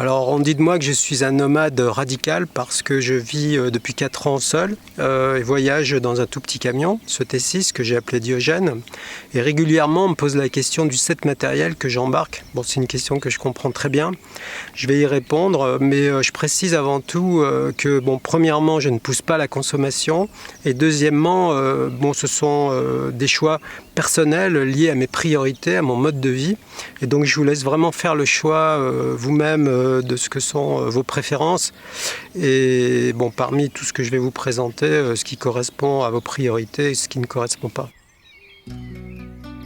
Alors on dit de moi que je suis un nomade radical parce que je vis depuis 4 ans seul et voyage dans un tout petit camion, ce T6 que j'ai appelé Diogène. Et régulièrement on me pose la question du set matériel que j'embarque. Bon, c'est une question que je comprends très bien. Je vais y répondre, mais je précise avant tout que bon, premièrement je ne pousse pas la consommation et deuxièmement bon, ce sont des choix personnels liés à mes priorités, à mon mode de vie. Et donc je vous laisse vraiment faire le choix vous-même de ce que sont vos préférences. Et bon, parmi tout ce que je vais vous présenter, ce qui correspond à vos priorités et ce qui ne correspond pas.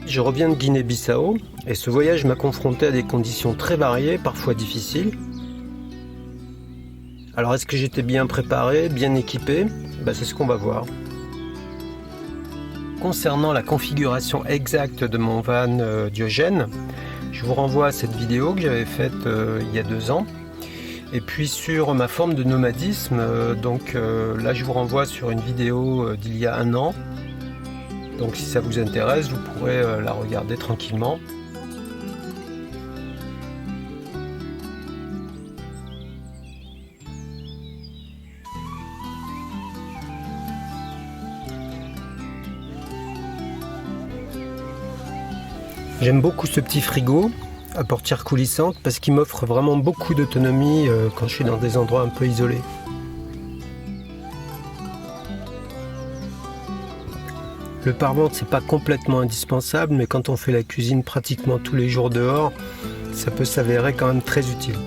Je reviens de Guinée-Bissau et ce voyage m'a confronté à des conditions très variées, parfois difficiles. Alors est-ce que j'étais bien préparé, bien équipé? C'est ce qu'on va voir. Concernant la configuration exacte de mon van Diogène, je vous renvoie à cette vidéo que j'avais faite il y a 2 ans. Et puis sur ma forme de nomadisme, là je vous renvoie sur une vidéo d'il y a 1 an. Donc si ça vous intéresse, vous pourrez la regarder tranquillement. J'aime beaucoup ce petit frigo à portière coulissante parce qu'il m'offre vraiment beaucoup d'autonomie quand je suis dans des endroits un peu isolés. Le pare-ventre, c'est pas complètement indispensable, mais quand on fait la cuisine pratiquement tous les jours dehors, ça peut s'avérer quand même très utile.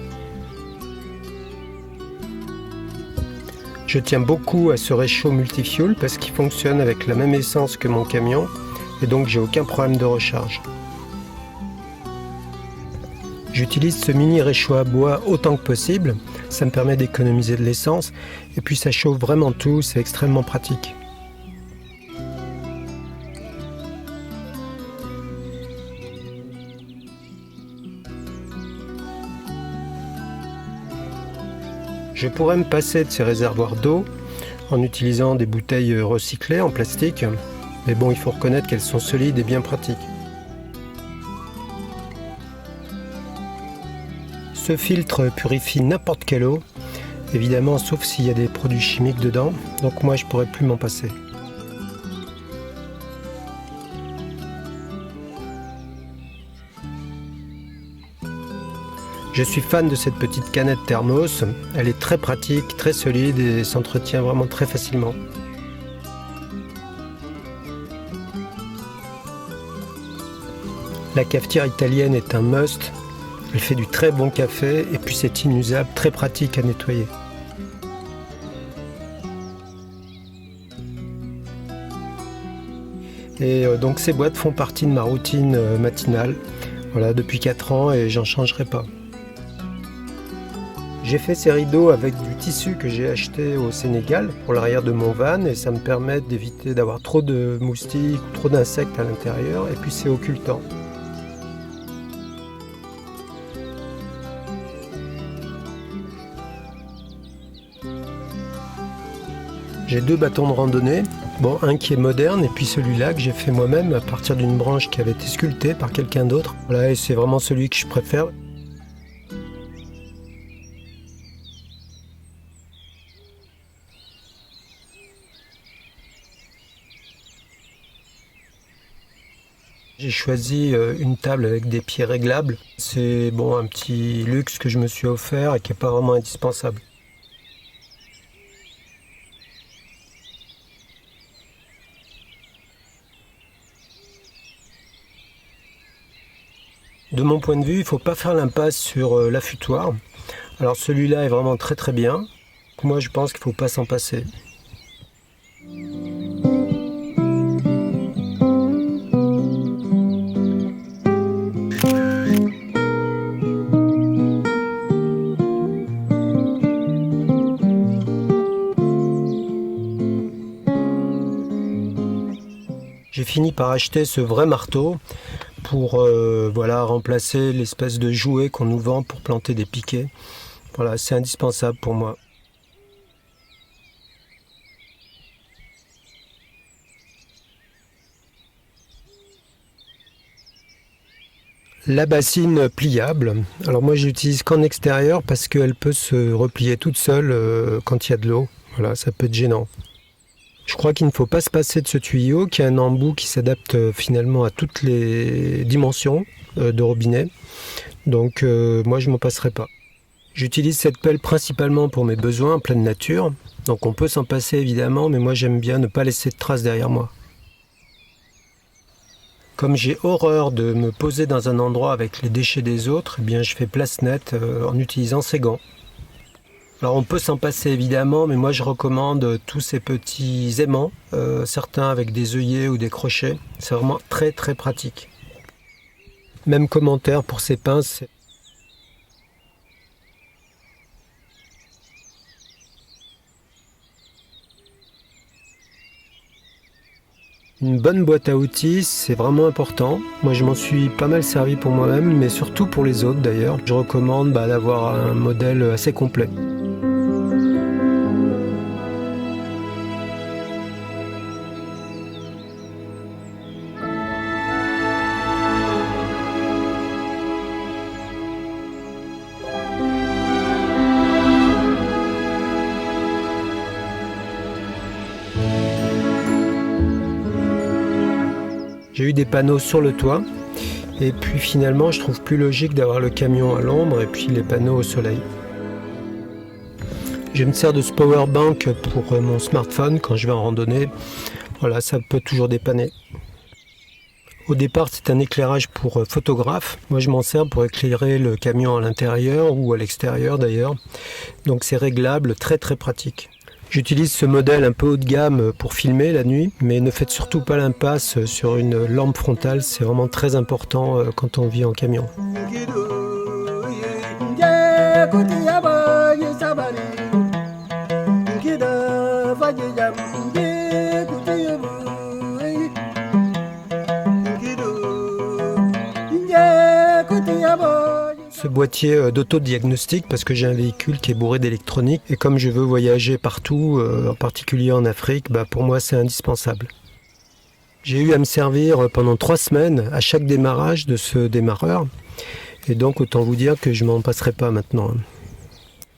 Je tiens beaucoup à ce réchaud multifuel parce qu'il fonctionne avec la même essence que mon camion et donc j'ai aucun problème de recharge. J'utilise ce mini réchaud à bois autant que possible, ça me permet d'économiser de l'essence et puis ça chauffe vraiment tout, c'est extrêmement pratique. Je pourrais me passer de ces réservoirs d'eau en utilisant des bouteilles recyclées en plastique, mais bon, il faut reconnaître qu'elles sont solides et bien pratiques. Ce filtre purifie n'importe quelle eau, évidemment sauf s'il y a des produits chimiques dedans, donc moi je pourrais plus m'en passer. Je suis fan de cette petite canette thermos, elle est très pratique, très solide et s'entretient vraiment très facilement. La cafetière italienne est un must, elle fait du très bon café et puis c'est inusable, très pratique à nettoyer. Et donc ces boîtes font partie de ma routine matinale, voilà, depuis 4 ans et j'en changerai pas. J'ai fait ces rideaux avec du tissu que j'ai acheté au Sénégal pour l'arrière de mon van et ça me permet d'éviter d'avoir trop de moustiques ou trop d'insectes à l'intérieur et puis c'est occultant. J'ai 2 bâtons de randonnée, bon, un qui est moderne et puis celui-là que j'ai fait moi-même à partir d'une branche qui avait été sculptée par quelqu'un d'autre. Voilà, et c'est vraiment celui que je préfère. J'ai choisi une table avec des pieds réglables. C'est bon, un petit luxe que je me suis offert et qui n'est pas vraiment indispensable. De mon point de vue, il ne faut pas faire l'impasse sur l'affûtoir. Alors celui-là est vraiment très très bien. Moi je pense qu'il ne faut pas s'en passer. J'ai fini par acheter ce vrai marteau pour voilà, remplacer l'espèce de jouet qu'on nous vend pour planter des piquets. Voilà, c'est indispensable pour moi. La bassine pliable, alors moi je l'utilise qu'en extérieur parce qu'elle peut se replier toute seule quand il y a de l'eau. Voilà, ça peut être gênant. Je crois qu'il ne faut pas se passer de ce tuyau qui a un embout qui s'adapte finalement à toutes les dimensions de robinet. Donc moi je m'en passerai pas. J'utilise cette pelle principalement pour mes besoins en pleine nature. Donc on peut s'en passer évidemment, mais moi j'aime bien ne pas laisser de traces derrière moi. Comme j'ai horreur de me poser dans un endroit avec les déchets des autres, eh bien je fais place nette en utilisant ces gants. Alors on peut s'en passer évidemment, mais moi je recommande tous ces petits aimants, certains avec des œillets ou des crochets. C'est vraiment très très pratique. Même commentaire pour ces pinces. Une bonne boîte à outils, c'est vraiment important. Moi, je m'en suis pas mal servi pour moi-même, mais surtout pour les autres d'ailleurs. Je recommande d'avoir un modèle assez complet. J'ai eu des panneaux sur le toit et puis finalement je trouve plus logique d'avoir le camion à l'ombre et puis les panneaux au soleil. Je me sers de ce power bank pour mon smartphone quand je vais en randonnée. Voilà, ça peut toujours dépanner. Au départ c'est un éclairage pour photographe. Moi je m'en sers pour éclairer le camion à l'intérieur ou à l'extérieur d'ailleurs. Donc c'est réglable, très très pratique. J'utilise ce modèle un peu haut de gamme pour filmer la nuit, mais ne faites surtout pas l'impasse sur une lampe frontale, c'est vraiment très important quand on vit en camion. Ce boîtier d'autodiagnostic parce que j'ai un véhicule qui est bourré d'électronique et comme je veux voyager partout, en particulier en Afrique, pour moi c'est indispensable. J'ai eu à me servir pendant 3 semaines à chaque démarrage de ce démarreur et donc autant vous dire que je m'en passerai pas maintenant.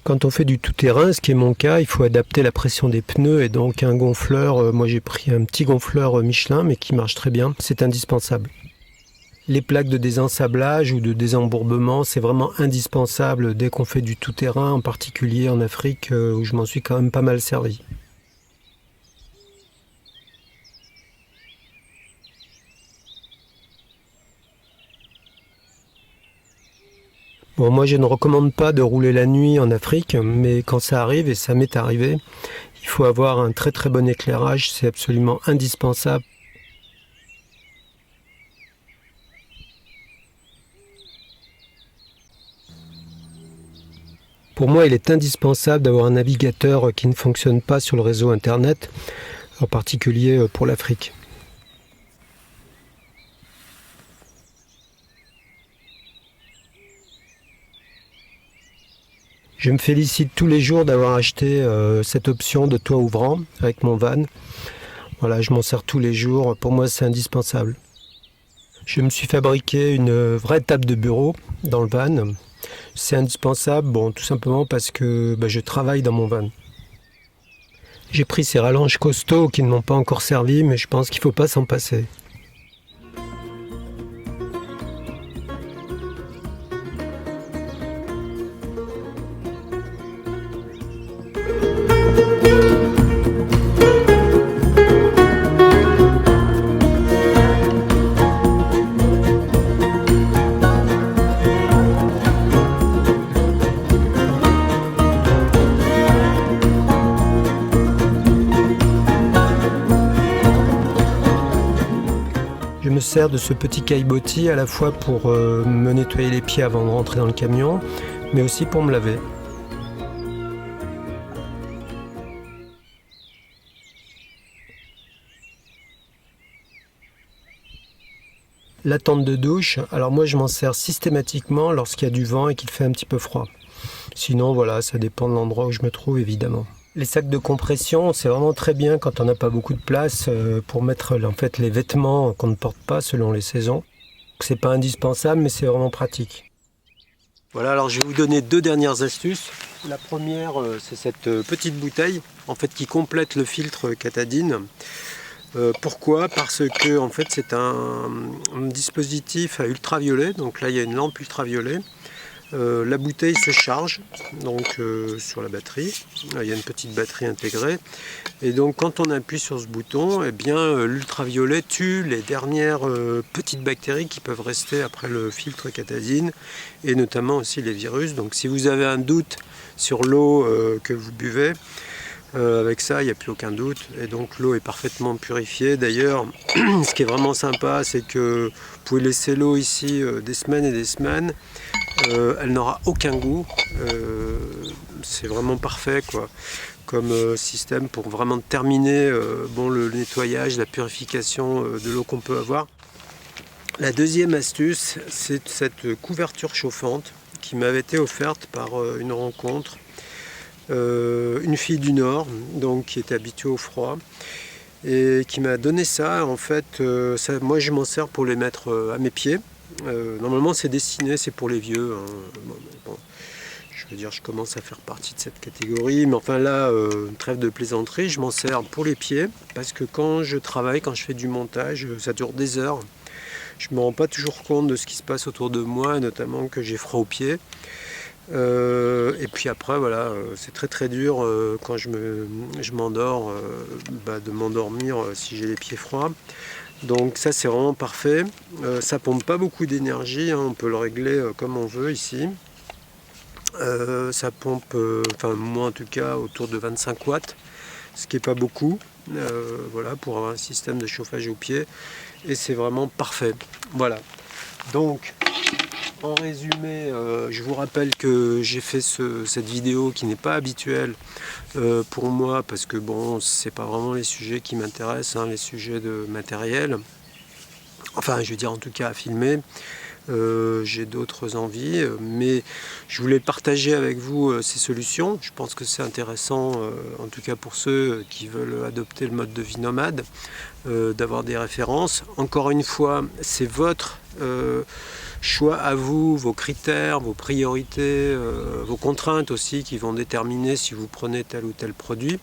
Quand on fait du tout-terrain, ce qui est mon cas, il faut adapter la pression des pneus et donc un gonfleur, moi j'ai pris un petit gonfleur Michelin mais qui marche très bien, c'est indispensable. Les plaques de désensablage ou de désembourbement, c'est vraiment indispensable dès qu'on fait du tout-terrain, en particulier en Afrique où je m'en suis quand même pas mal servi. Bon, moi je ne recommande pas de rouler la nuit en Afrique, mais quand ça arrive, et ça m'est arrivé, il faut avoir un très très bon éclairage, c'est absolument indispensable. Pour moi, il est indispensable d'avoir un navigateur qui ne fonctionne pas sur le réseau Internet, en particulier pour l'Afrique. Je me félicite tous les jours d'avoir acheté cette option de toit ouvrant avec mon van. Voilà, je m'en sers tous les jours. Pour moi, c'est indispensable. Je me suis fabriqué une vraie table de bureau dans le van. C'est indispensable, tout simplement parce que je travaille dans mon van. J'ai pris ces rallonges costauds qui ne m'ont pas encore servi, mais je pense qu'il ne faut pas s'en passer. Je me sers de ce petit caillebotis à la fois pour me nettoyer les pieds avant de rentrer dans le camion, mais aussi pour me laver. La tente de douche, alors moi je m'en sers systématiquement lorsqu'il y a du vent et qu'il fait un petit peu froid. Sinon voilà, ça dépend de l'endroit où je me trouve évidemment. Les sacs de compression, c'est vraiment très bien quand on n'a pas beaucoup de place pour mettre en fait les vêtements qu'on ne porte pas selon les saisons. C'est pas indispensable, mais c'est vraiment pratique. Voilà, alors je vais vous donner 2 dernières astuces. La première, c'est cette petite bouteille en fait, qui complète le filtre Katadyn. Pourquoi? Parce que en fait, c'est un dispositif à ultraviolet. Donc là, il y a une lampe ultraviolet. La bouteille se charge donc sur la batterie. Il y a une petite batterie intégrée. Et donc quand on appuie sur ce bouton, eh bien l'ultraviolet tue les dernières petites bactéries qui peuvent rester après le filtre Katadyn, et notamment aussi les virus. Donc si vous avez un doute sur l'eau que vous buvez, avec ça il n'y a plus aucun doute, et donc l'eau est parfaitement purifiée. D'ailleurs ce qui est vraiment sympa, c'est que vous pouvez laisser l'eau ici des semaines et des semaines. Elle n'aura aucun goût, c'est vraiment parfait quoi, comme système pour vraiment terminer le nettoyage, la purification de l'eau qu'on peut avoir. La deuxième astuce, c'est cette couverture chauffante qui m'avait été offerte par une rencontre, une fille du Nord donc, qui était habituée au froid et qui m'a donné ça. En fait, moi je m'en sers pour les mettre à mes pieds. Normalement c'est destiné, c'est pour les vieux, hein. Bon, je veux dire, je commence à faire partie de cette catégorie, mais enfin là, trêve de plaisanterie, je m'en sers pour les pieds, parce que quand je travaille, quand je fais du montage, ça dure des heures. Je ne me rends pas toujours compte de ce qui se passe autour de moi, notamment que j'ai froid aux pieds. Et puis après, voilà, c'est très très dur quand je m'endors, de m'endormir si j'ai les pieds froids. Donc ça c'est vraiment parfait. Ça pompe pas beaucoup d'énergie, hein, on peut le régler comme on veut ici. Ça pompe, moi en tout cas, autour de 25 watts, ce qui n'est pas beaucoup, voilà, pour avoir un système de chauffage aux pieds, et c'est vraiment parfait. Voilà. Donc, en résumé, je vous rappelle que j'ai fait cette vidéo qui n'est pas habituelle pour moi, parce que bon, c'est pas vraiment les sujets qui m'intéressent, hein, les sujets de matériel. Enfin, je veux dire en tout cas à filmer. J'ai d'autres envies, mais je voulais partager avec vous ces solutions. Je pense que c'est intéressant, en tout cas pour ceux qui veulent adopter le mode de vie nomade, d'avoir des références. Encore une fois, c'est votre choix à vous, vos critères, vos priorités, vos contraintes aussi qui vont déterminer si vous prenez tel ou tel produit.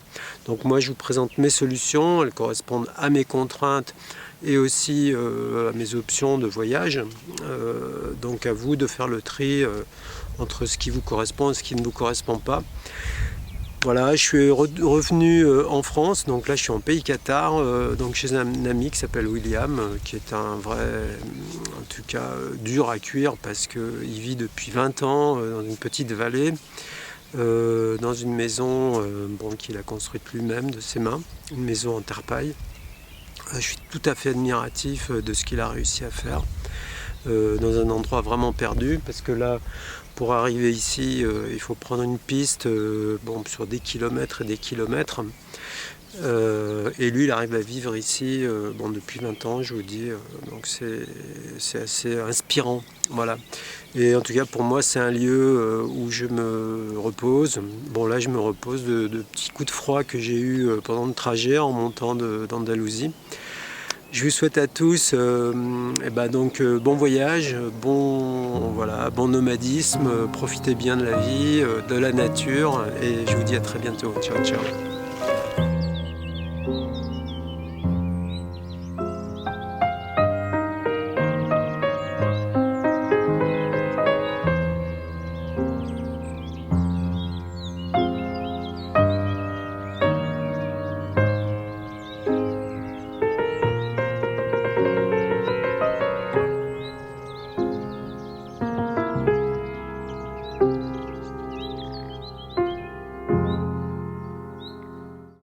Donc moi je vous présente mes solutions, elles correspondent à mes contraintes et aussi à mes options de voyage. Donc à vous de faire le tri entre ce qui vous correspond et ce qui ne vous correspond pas. Voilà, je suis revenu en France, donc là je suis en pays Qatar, donc chez un ami qui s'appelle William, qui est un vrai, en tout cas dur à cuire parce qu'il vit depuis 20 ans dans une petite vallée, dans une maison qu'il a construite lui-même de ses mains, une maison en terre-paille. Je suis tout à fait admiratif de ce qu'il a réussi à faire dans un endroit vraiment perdu, parce que là, pour arriver ici, il faut prendre une piste sur des kilomètres et des kilomètres. Et lui, il arrive à vivre ici depuis 20 ans, je vous dis, donc c'est assez inspirant. Voilà. Et en tout cas, pour moi, c'est un lieu où je me repose. Bon, là, je me repose de petits coups de froid que j'ai eu pendant le trajet en montant d'Andalousie. Je vous souhaite à tous bon voyage, bon nomadisme, profitez bien de la vie, de la nature, et je vous dis à très bientôt. Ciao, ciao.